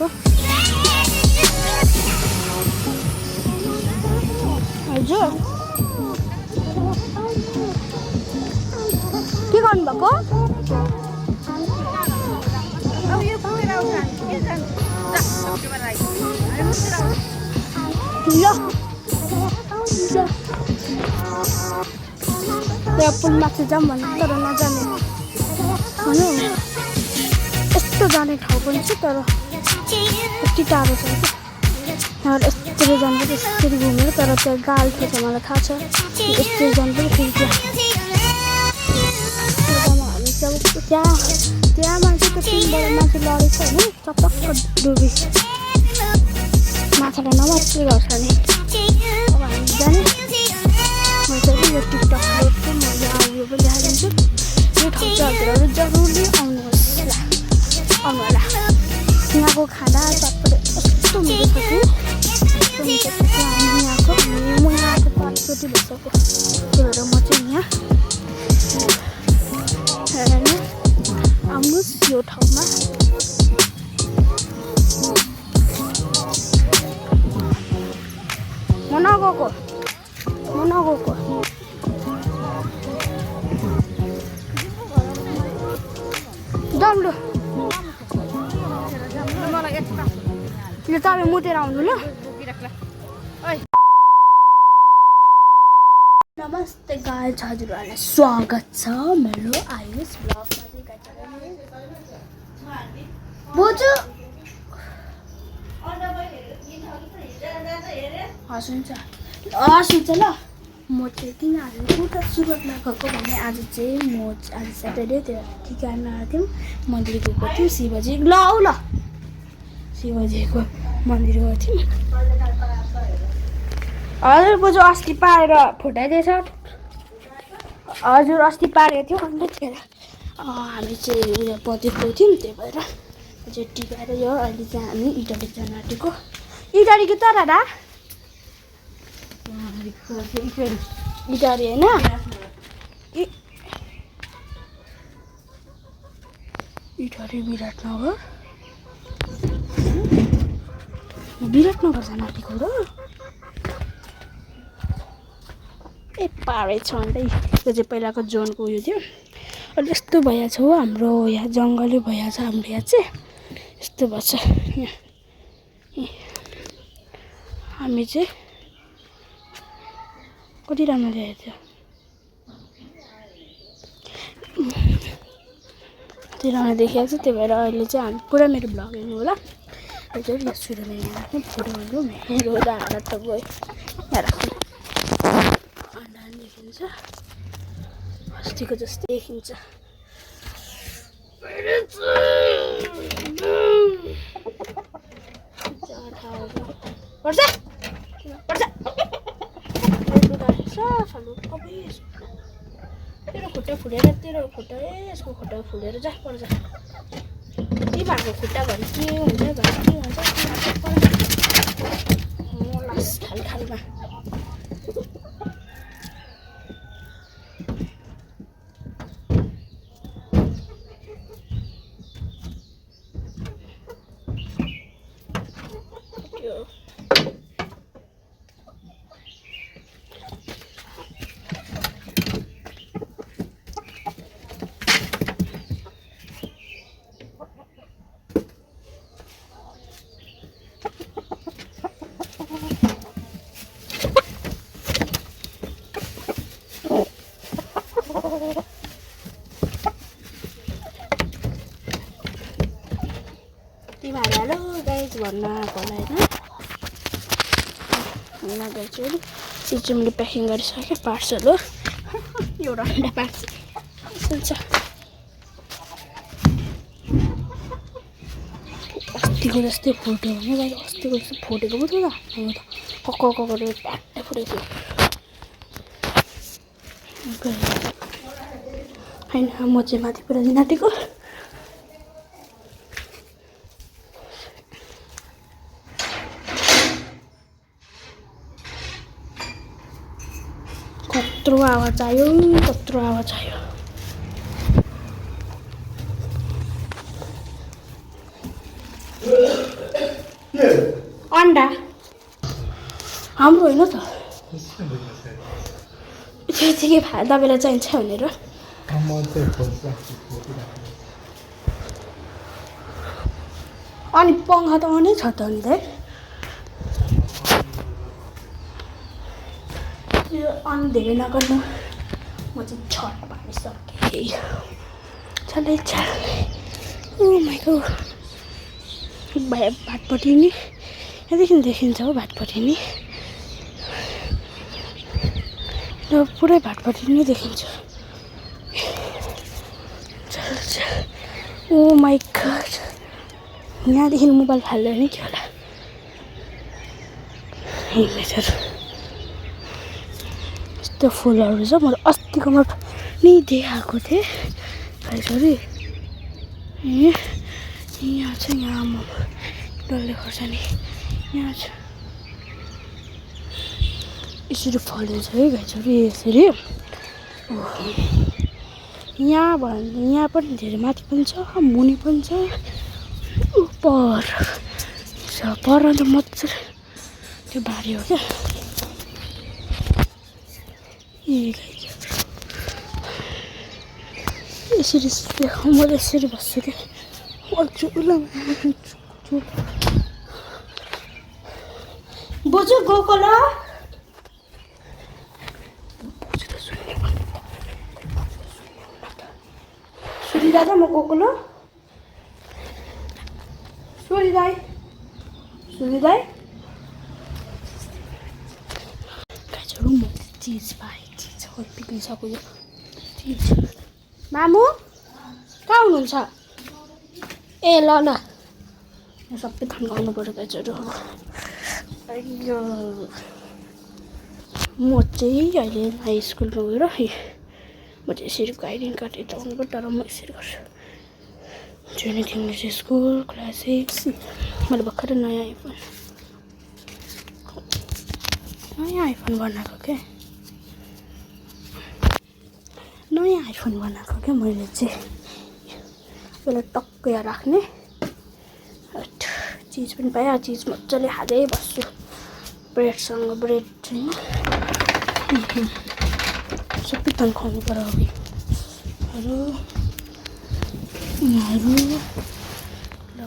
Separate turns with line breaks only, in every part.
गएको हजुर के गर्नुभएको त्यहाँ पुलमाथि जाऊँ भने तर नजाने भनौँ यस्तो जाने ठाउँ पनि छ तर यति टाढो छ कि यहाँबाट यस्तरी जानुपर्छ यसरी घुमेर तर त्यहाँ गाल्ठो छ मलाई थाहा छ यस्तरी जानुपर्छ फेरि त्यहाँ त्यहाँ मान्छे त तिनबाट मान्छे लडेछ होइन चपक्क डुबी माछालाई नमात्रै गर्छ नि अब हामी जाने म चाहिँ यो टिकटक लोडको म यहाँ उयो पनि देखाइदिन्छु यो ठाउँ चाहिँ हजुरहरू जरुरी आउनुहोस् आउनु होला यहाँको खाना सबैले यस्तो मिठो छ कि हामी यहाँको म यहाँको 5 चोटि भइसक्यो त्यही भएर म चाहिँ यहाँ आउनुहोस् यो ठाउँमा म नगएको डम्लो यो तपाईँ मुतेर आउनु ल नमस्ते गाइज हजुरहरूलाई स्वागत छ मेरो आयुष ब्लगमा बोजू हस् हुन्छ ल म चाहिँ किन आज कुर्ता सुरत नगएको भने आज चाहिँ म आज स्याटरडे त्यो टिका नआएको थियौँ मन्दिर गएको थियौँ शिवजी ल शिवजीको मन्दिर गएको थियौँ हजुर बोजू अस्ति पारेर फुटाइदिएछ हजुर अस्ति पारेको थियो अन्त त्यही हामी चाहिँ उयो पत्रिको थियौँ त्यही भएर चाहिँ टिकाएर यो अहिले चाहिँ हामी इटाली जान आँटेको इटालीको तर इटाली होइन इटाली विराटनगर जान आँटेको र ए पारै छ अन्त यो चाहिँ पहिलाको जोनको उयो थियो अहिले यस्तो भइहाल्छ हो हाम्रो यहाँ जङ्गलै भइहाल्छ हाम्रो यहाँ चाहिँ यस्तो भएछ यहाँ हामी चाहिँ कति राम्रो देखेको थियो कति राम्रो देखिहाल्छ त्यही भएर अहिले चाहिँ हामी पुरा मेरो भ्लग हेर्नु होला अहिले चाहिँ यहाँ सुरुमा राख्ने फोटोहरू मेरो दाडा त गयो यहाँ राख्नु देखिन्छ अस्तिको जस्तै देखिन्छ तेरो खुट्टा फुलेर यसको खुट्टा फुलेर जा पर्छ तिमीहरूको खुट्टा घरि के हुन्छ लास खालमा हेलो गाइज भन्न आएको होला होइन चाहिँ सिचुमले प्याकिङ गरिसक्यो पार्सल हो एउटा अन्डा पार्सल हुन्छ अस्तिको जस्तै फोटो भने गाइज अस्तिको जस्तो फुटेको पो थियो त कक्क गरेर प्याट्टै फुटेको थियो होइन म चाहिँ माथि पुरा दिन आँटेको कत्रो आवाज आयो हाम्रो होइन त त्यतिकै तपाईँलाई चाहिन्छ भनेर अनि पङ्खा त अनै छ त अन्त अनि धेरै नगर्नु म चाहिँ छट पारिसकेँ चलै ओ माइ गॉड भाटपट्टि नि यहाँदेखि देखिन्छ हो भाटपट्टि नि र पुरै भाटपट्टि नै देखिन्छ ओ माइ गॉड यहाँदेखि मोबाइल फाल्दैन नि के होला यस्तो फुलहरू छ मैले अस्तिकोमा नि देखाएको थिएँ सरी यहाँ छ यहाँ म डल्ले खोर्सानी यहाँ छ यसरी फलिन्छ है गाईछोरी यसरी यहाँ पनि धेरै माथि पनि छ मुनि पनि छ पर त मजाले त्यो बारी हो क्या यसरी देखाउँ म यसरी बस्छु क्या बोजू गएको ल सुनिरहेको म गएको ल सुनिदाई गाईहरू म चिज पाएँ चिज पिक्निसक्यो यो चिज मामु कहाँ हुनुहुन्छ ए ल ल म सबै थन्काउनु पर्यो गाईहरू म चाहिँ अहिले हाई स्कुलमा गएर म चाहिँ यसरी आइडेन्टी कार्ड यता आउनु तर म यसरी गर्छु जुनियर इङ्ग्लिस स्कुल क्लास 6 मैले भर्खरै नयाँ आइफोन बनाएको क्या मैले चाहिँ यसलाई टक्कै राख्ने चिज पनि पाएँ चिज मजाले हाल्दै बस्छु ब्रेड चाहिँ सबै तन्काउनु पर्यो अरू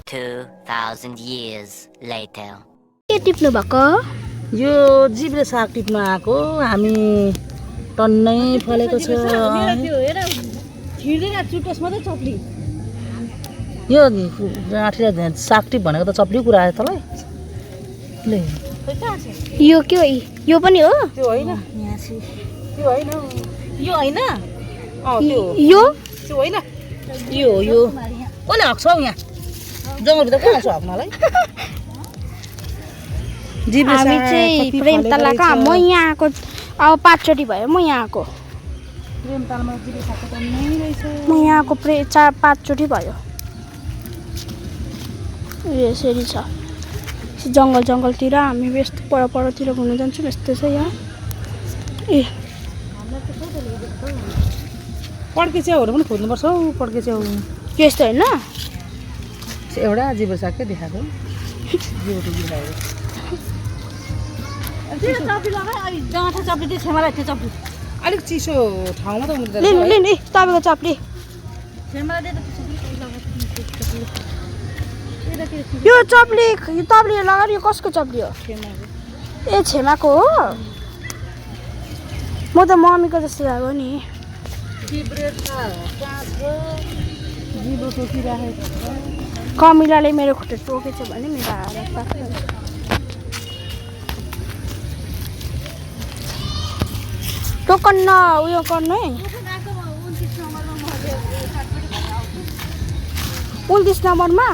2000 years later
के टिप्नु भएको
यो जिब्रे साग टिप्न आएको हामी टन्नै फलेको छ यो गाँठी साग टिप भनेको त चप्ली कुरा आयो तँलाई ले
यो के हो यो पनि हो
त्यो होइन त्यो होइन यो होइन
यो
त्यो होइन यो कसले हक्छ हौ यहाँ जङ्गलभित्र को आउँछ हक्नलाई
हामी चाहिँ प्रेमताला कहाँ म यहाँ आएको अब 5 चोटि भयो म यहाँ आएको
प्रेमतालमा जिब्रे सागको टन्नै रहेछ
म यहाँ आएको 4-5 चोटि भयो यसरी छ जङ्गलतिर हामी यस्तो परतिर घुम्नु जान्छौँ यस्तो छ यहाँ ए
पड्के च्याउहरू पनि खोज्नुपर्छ हौ पड्के च्याउ
यस्तो होइन
एउटा जिब्रे सागकै देखाएको अलिक चिसो ठाउँमा त
लिनु तपाईँको चप्ली यो चप्ली तपाईँले लगाएर यो कसको चप्ली हो ए छेमाको हो म त मम्मीको जस्तो लाग्यो नि कमिलाले मेरो खुट्टा टोकेछ भने मेरो हात टोकन न उयो गर्नु है 29 नम्बरमा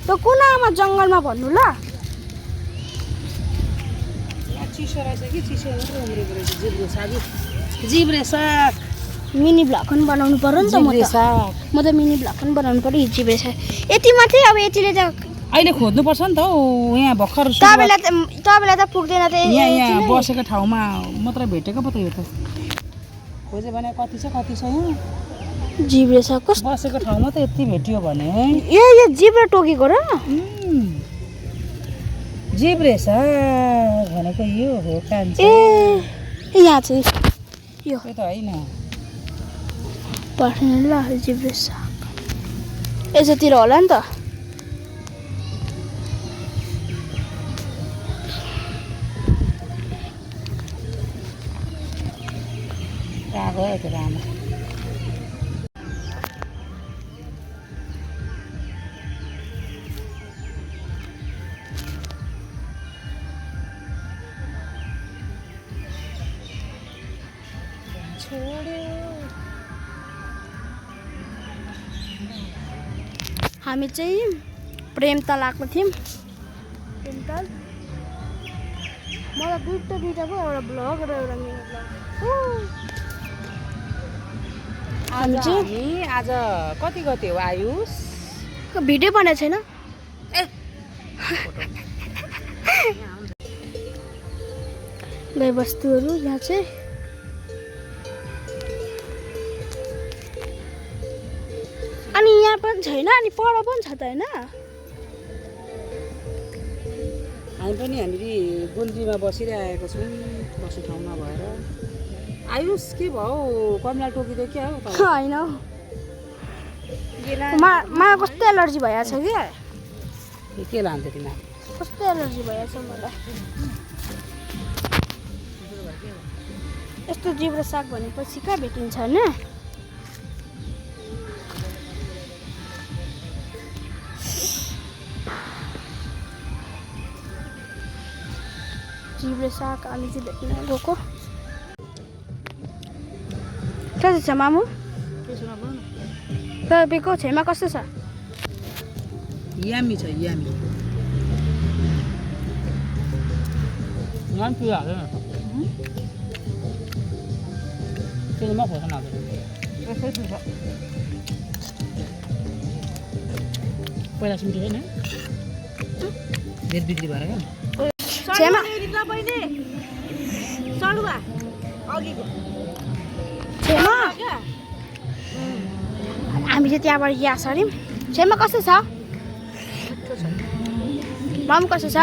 त कुनामा जङ्गलमा भन्नु ल
जिब्रे साग
मिनी भ्लग पनि बनाउनु पर्यो नि त म त मिनी भ्लग पनि बनाउनु पर्यो जिब्रे साग यति मात्रै अब यतिले त
अहिले खोज्नुपर्छ नि त हौ यहाँ भर्खर
तपाईँलाई त पुग्दैन त
यहाँ बसेको ठाउँमा मात्र भेटेको पो त यो त खोज्यो भने कति छ यहाँ
जिब्रे साग कस्तो
बसेको ठाउँमा त यति भेटियो भने
यो जिब्रे टोकेको र
जिब्रेसा भनेको यो हो कान्छ
ए यहाँ चाहिँ यो
त्यो त होइन
पर्ने ल जिब्रे साग यतातिर होला नि त
कहाँ गयो त्यो रामा
हामी चाहिँ प्रेमताल आएको थियौँ प्रेमताल मलाई दुईटाको एउटा ब्लग र एउटा मिनी ब्लग हामी चाहिँ
आज कति गते हो आयुष
भिडियो बनाएको छैन गाईबस्तुहरू यहाँ चाहिँ अनि यहाँ पनि छैन अनि पर पनि छ त होइन
हामी पनि हामीले गुल्जीमा बसिरहेको छौँ बस्ने ठाउँ नभएर आयुष के भयो कमला टोकिँदै क्या हो
होइन हौ मलाई कस्तो एलर्जी भइरहेछ कि
के लान्थ्यो तिमीलाई
कस्तो एलर्जी भइरहेछ मलाई यस्तो जिब्रो साग भनेपछि कहाँ भेटिन्छ होइन जिब्रे साग हामी चाहिँ भेट्न गएको कस्तो छ मामु तपाईँको छेउमा कस्तो छ
यामी छ यामी नाम पिया हाल्यो त्यसमा खोज्न हाल्यो पहिला सुन्थ्यो होइन बेर बिक्री भएर क्या
छेउमा छेउमा हामी चाहिँ त्यहाँबाट यहाँ सर्यौँ छेउमा कस्तो छ माम कस्तो छ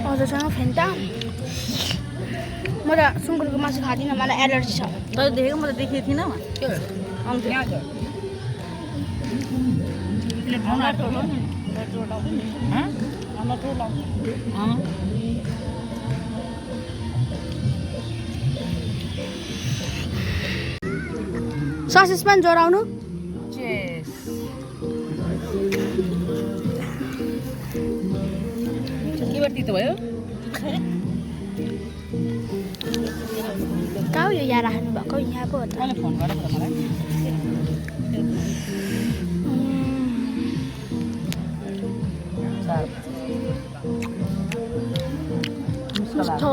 हजुरसँग फेन्टा म त सुँगुरको मासु खाँदिनँ मलाई एलर्जी छ
तैँले देखेको म त देखेको थिइनँ आउँथ्यो
ससेस पनि जोराउनु
के तितो भयो
कहाँ हो यो यहाँ राख्नु भएको यहाँ पो हो त
मैले फोन गरेको त मलाई
कस्तो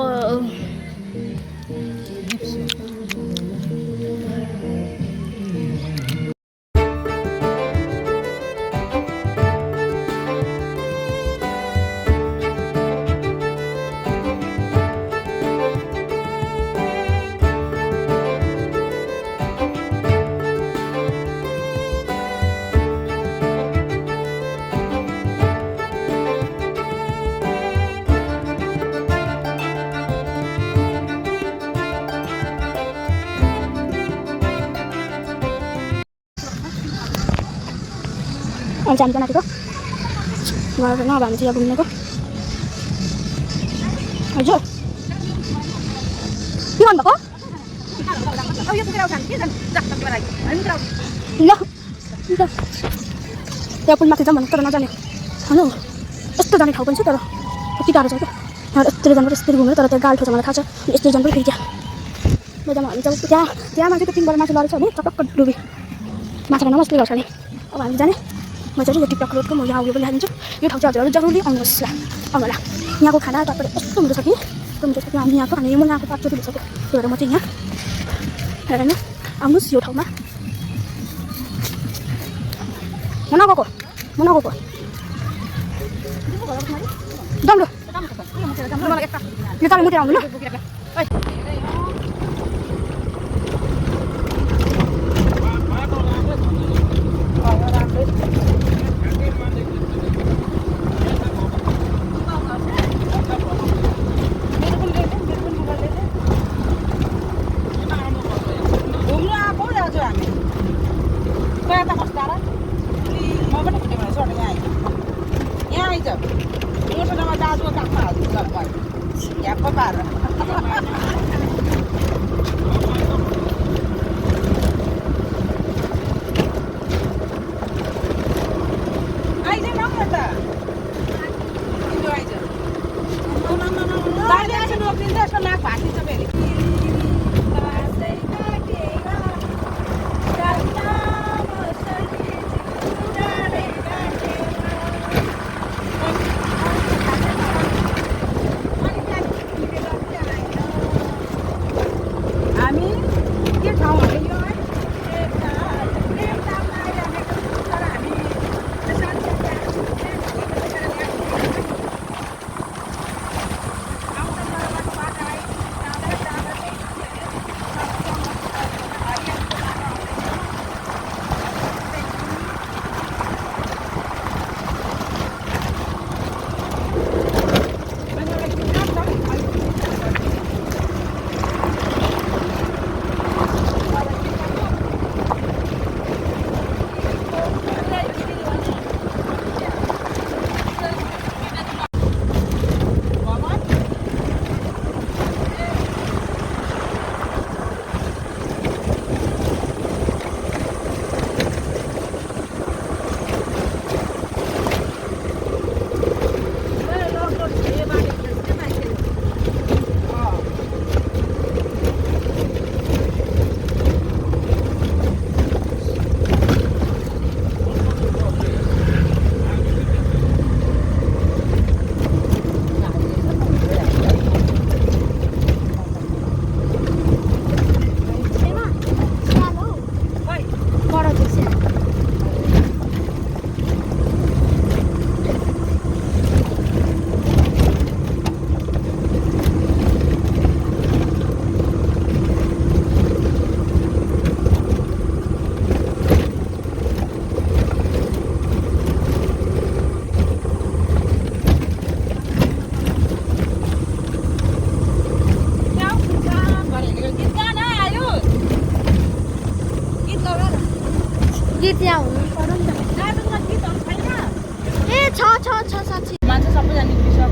अनि चाहिँ हामी बनाएको मलाई त नभए चाहिँ यहाँ घुम्नेको हजुर के भन्नुभएको ल त्यहाँ पुलमाथि जाउँ भने तर नजाने होइन यस्तो जाने ठाउँ पनि छ तर कति टाढो छ क्या यस्तरी जानु यस्तरी घुमेर तर त्यहाँ गाल्ठो छ मलाई थाहा छ यस्तरी जानु फेरि त्यहाँ मैदामा हामी जब त्यहाँ मान्छे त 3 बाट माथि लडेछ भने टपक्क डुबे माछा नमस्ते गर्छ नि अब हामी जाने म चाहिँ यो टिकटक रोडको म यहाँ उयो पनि हालिदिन्छु यो ठाउँ चाहिँ हजुरहरू जरुरी आउनुहोस् ल आउनु होला यहाँको खाना तपाईँले यस्तो मिठो छ कि हामी यहाँको हामी म यहाँको 5 चोटि भइसक्यो त्यही भएर म चाहिँ यहाँ हेर नि आउनुहोस् यो ठाउँमा म नगएको जाउँ ल यो तपाईँ मुटेर आउनु ल
आइज मोटरमा दाजुको काखमा हाल्छु ल भाइ ह्याप्प पारेर आइज न त आइज दाइले आइज नोक्लिन्छ यसको नाक भाँचिन्छ फेरि
गीत यहाँ हुनु पर्यो नि त ए छ साँच्ची
मान्छे सबैजना निक्लिसक्यो